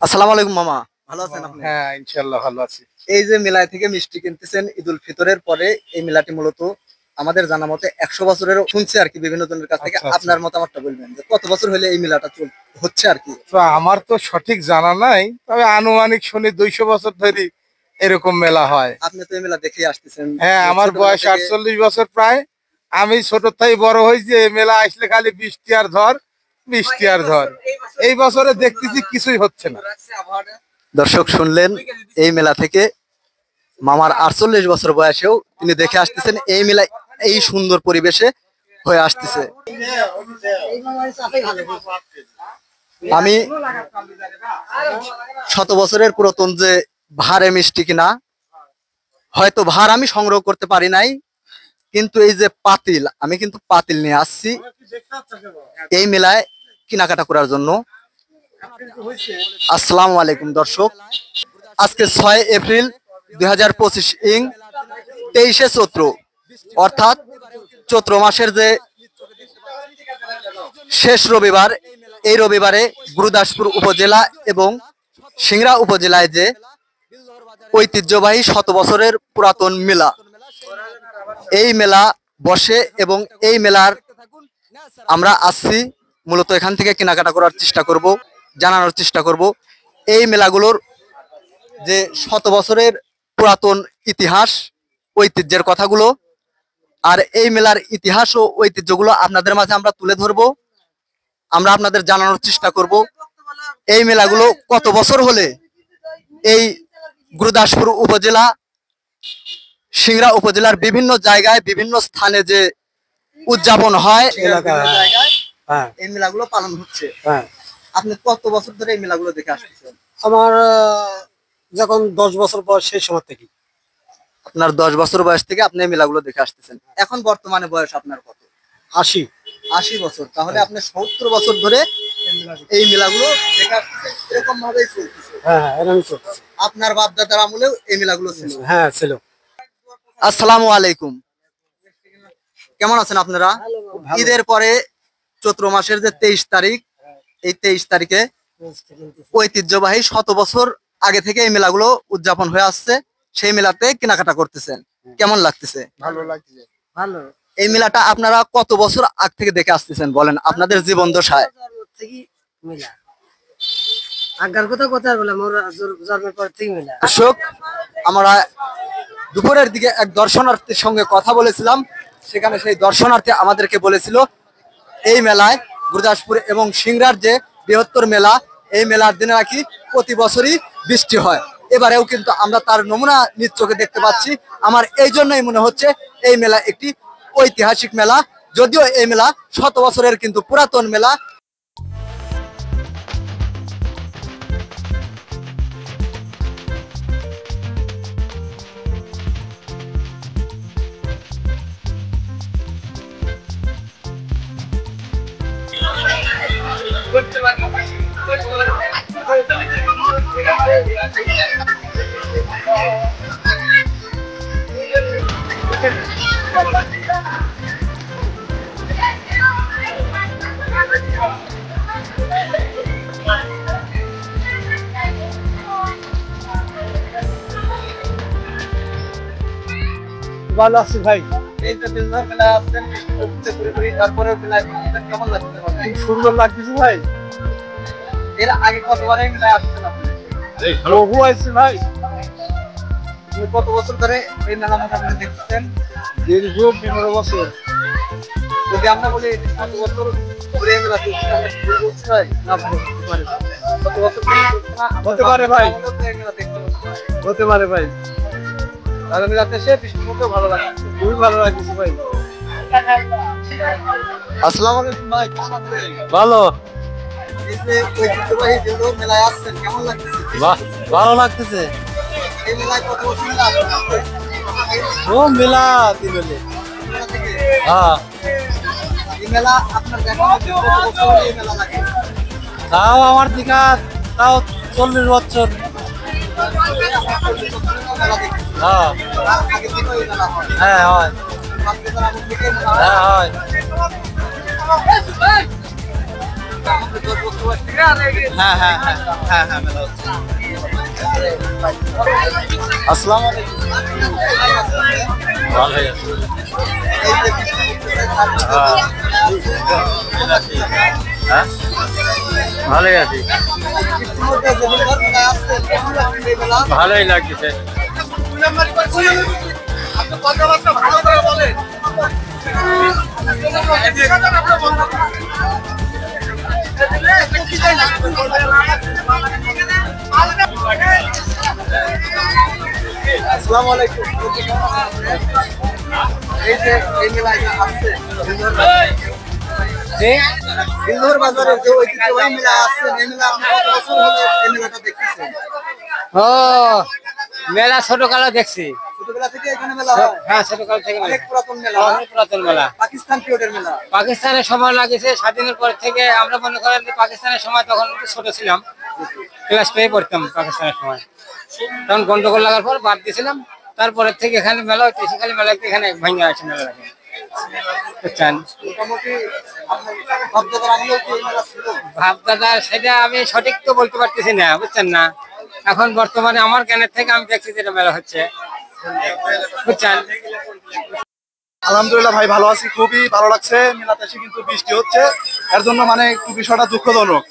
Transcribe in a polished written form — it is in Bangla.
আসসালামু আলাইকুম মামা, ভালো আছেন আপনি? হ্যাঁ, ইনশাআল্লাহ ভালো আছি। এই যে মেলায় থেকে মিষ্টি কিনতেছেন ঈদুল ফিতরের পরে, এই মেলাটি মূলত আমাদের জানা মতে 100 বছরের শুনছে আর কি, বিভিন্ন জনের কাছ থেকে। আচ্ছা, আচ্ছা। আপনার মতামতটা বলবেন যে কত বছর হলে এই মেলাটা হচ্ছে আর কি? তো আমার তো সঠিক জানা নাই, তবে আনুমানিক শুনি 200 বছর ধরে এরকম মেলা হয়। আপনি তো এই মেলা দেখে আসতেছেন। হ্যাঁ, আমার বয়স 48 বছর প্রায়। আমি ছোট থেকে বড় হয়েছি, এই মেলা আসলে খালি বৃষ্টি আর ঝড়, বৃষ্টি আর ঝড়। এই বছরে দেখতেছি কিছুই হচ্ছে না। দর্শক শুনলেন, এই মেলা থেকে মামার 48 বছর বয়সেও তিনি দেখে আসতেছেন এই মেলা এই সুন্দর পরিবেশে হয়ে আসতেছে। আমি শত বছরের পুরাতন যে ভারে মিষ্টি কিনা, হয়তো ভার আমি সংগ্রহ করতে পারি নাই, কিন্তু এই যে পাতিল, আমি কিন্তু পাতিল নিয়ে আসছি এই মেলায় কেনাকাটা করার জন্য। আসসালামু আলাইকুম দর্শক, আজকে 6 এপ্রিল 2025 ইং 23শে চৈত্র, অর্থাৎ চৈত্র মাসের যে শেষ রবিবার। এই রবিবারে গুরুদাসপুর উপজেলা এবং সিংড়া উপজেলায় যে ঐতিহ্যবাহী 100 বছরের পুরাতন মেলা, এই মেলা বসে এবং এই মেলার আমরা আসছি মূলত এখান থেকে কেনাকাটা করার চেষ্টা করব, জানানোর চেষ্টা করব এই মেলাগুলোর যে 100 বছরের পুরাতন ইতিহাস, ঐতিহ্যের কথাগুলো। আর এই মেলার ইতিহাস ও ঐতিহ্যগুলো আপনাদের মাঝে আমরা তুলে ধরবো, আমরা আপনাদের জানানোর চেষ্টা করব এই মেলাগুলো কত বছর হলে এই গুরুদাসপুর উপজেলা, সিংড়া উপজেলার বিভিন্ন জায়গায় বিভিন্ন স্থানে যে উদযাপন হয়, এই মেলাগুলো পালন হচ্ছে। আপনি কত বছর ধরে এই মেলাগুলো দেখে আসতেছেন? আমার যখন 10 বছর বয়স, সেই সময় থেকে। আপনার 10 বছর বয়স থেকে আপনি এই মেলাগুলো দেখে আসতেছেন। এখন বর্তমানে বয়স আপনার কত? 80 বছর। তাহলে আপনি 70 বছর ধরে এই মেলাগুলো দেখে আসতেছেন, এরকম ভাবেই চলতেছে। হ্যাঁ, এরকমই চলতেছে। আপনার বাপ দাদার আমলেও এই মেলাগুলো ছিল? হ্যাঁ, ছিল। আসসালামু আলাইকুম, কেমন আছেন আপনারা? ঈদের পরে চৈত্র মাসের যে 23 তারিখ, এই 23 তারিখে ঐতিহ্যবাহী 100 বছর আগে থেকে এই মেলাগুলো উদযাপন হয়ে আসছে। সেই মেলাতে কেনাকাটা করতেছেন, কেমন লাগতেছে? ভালো লাগছে। ভালো। এই মেলাটা আপনারা কত বছর আগ থেকে দেখে আসতেছেন বলেন আপনাদের জীবন দশায়? আগার কথা কথা বলে মোর জন্মের পর থেকে মেলা। দর্শক, আমরা দুপুরের দিকে এক দর্শনার্থীর সঙ্গে কথা বলেছিলাম, সেখানে সেই দর্শনার্থী আমাদেরকে বলেছিল এই মেলায় গুরুদাসপুর এবং সিংড়ার যে বৃহত্তর মেলা, এই মেলার দিনে নাকি প্রতি বছরই বৃষ্টি হয়। এবারেও কিন্তু আমরা তার নমুনা নিজ চোখে দেখতে পাচ্ছি। আমার এই জন্যই মনে হচ্ছে এই মেলা একটি ঐতিহাসিক মেলা, যদিও এই মেলা 100 বছরের কিন্তু পুরাতন মেলা। ভালো আছি ভাই। এই যে মেলা আসছেন, তারপরে কেমন লাগছে? খুব সুন্দর লাগতেছে ভাই। এর আগে কতবার এই মেলায় আসছেন আপনি? বহু আইছি ভাই। আপনি কত বছর ধরে এই মেলা মোটামুটি দেখতেছেন? দীর্ঘ 15 বছর। যদি আমরা বলি 100 বছর ধরে এই মেলা দেখছি, ভাই না, হতে পারে। কত বছর ধরে হতে পারে ভাই। এই মেলা দেখতে পাচ্ছি। হতে পারে ভাই। তাহলে মেলাতে এসে বিষ্ণুকে ভালো লাগছে, খুবই ভালো লাগতেছে ভাই। আসসালামু আলাইকুম ভাই, ভালো। এই যে ঐতিহ্যবাহী যেগুলো মেলায় আসছেন, কেমন লাগতেছে? ভালো লাগতেছে। এই মেলায় কত বছর মেলা আসছেন? ও মেলা দিলে। মেলা থেকে হ্যাঁ, এই মেলা আপনার দেখা মতে কত বছর হলে এই মেলা লাগে? তাও আমার দিকা তাও 40 বছর। মেলা দেখতে হ্যাঁ, আগে থেকে এই মেলা হয়। হ্যাঁ হয়। বাপ দাদার আমল থেকে এই মেলা হয়। হ্যাঁ হয়। হ্যাঁ হ্যাঁ হ্যাঁ হ্যাঁ হ্যাঁ মেলা হচ্ছে। আসসালামু আলাইকুম। ভালোই আছি, ভালোই লাগতেছে। আসসালামু আলাইকুম। এই যে এই মেলায় আসছে বিন্দুর বাজারে যে ঐতিহ্যবাহী মেলা আসছে, এই মেলা আপনি কত বছর হলো এই মেলাটা দেখতেছেন? ও মেলা ছোটকালে দেখছি। ছোটবেলা থেকে এখানে মেলা হয়? হ্যাঁ, ছোটকাল থেকে অনেক পুরাতন মেলা, অনেক পুরাতন মেলা। পাকিস্তান পিরিয়ডের মেলা। পাকিস্তানের সময় লাগেছে, স্বাধীনের পর থেকে আমরা মনে করেন যে পাকিস্তানের সময় তখন একটু ছোট ছিলাম, ক্লাস 2 পড়তাম পাকিস্তানের সময়। তখন গন্ডগোল লাগার পর বাদ দিয়েছিলাম। তারপরে থেকে এখানে মেলা হচ্ছে, সেখানে মেলা এখানে ভাঙা আছে মেলা লাগে, বুঝছেন? মোটামুটি আপনার বাপ-দাদার আমলেও কি এই মেলা ছিল? ভাব দাদা সেটা আমি সঠিক তো বলতে পারতেছি না, বুঝছেন না। এখন বর্তমানে আমার জ্ঞানের থেকে আমি দেখছি যেটা মেলা হচ্ছে, বুঝছেন। আলহামদুলিল্লাহ ভাই, ভালো আছি, খুবই ভালো লাগছে। মেলাতে এসে কিন্তু বৃষ্টি হচ্ছে, এর জন্য মানে একটু বিষয়টা দুঃখজনক।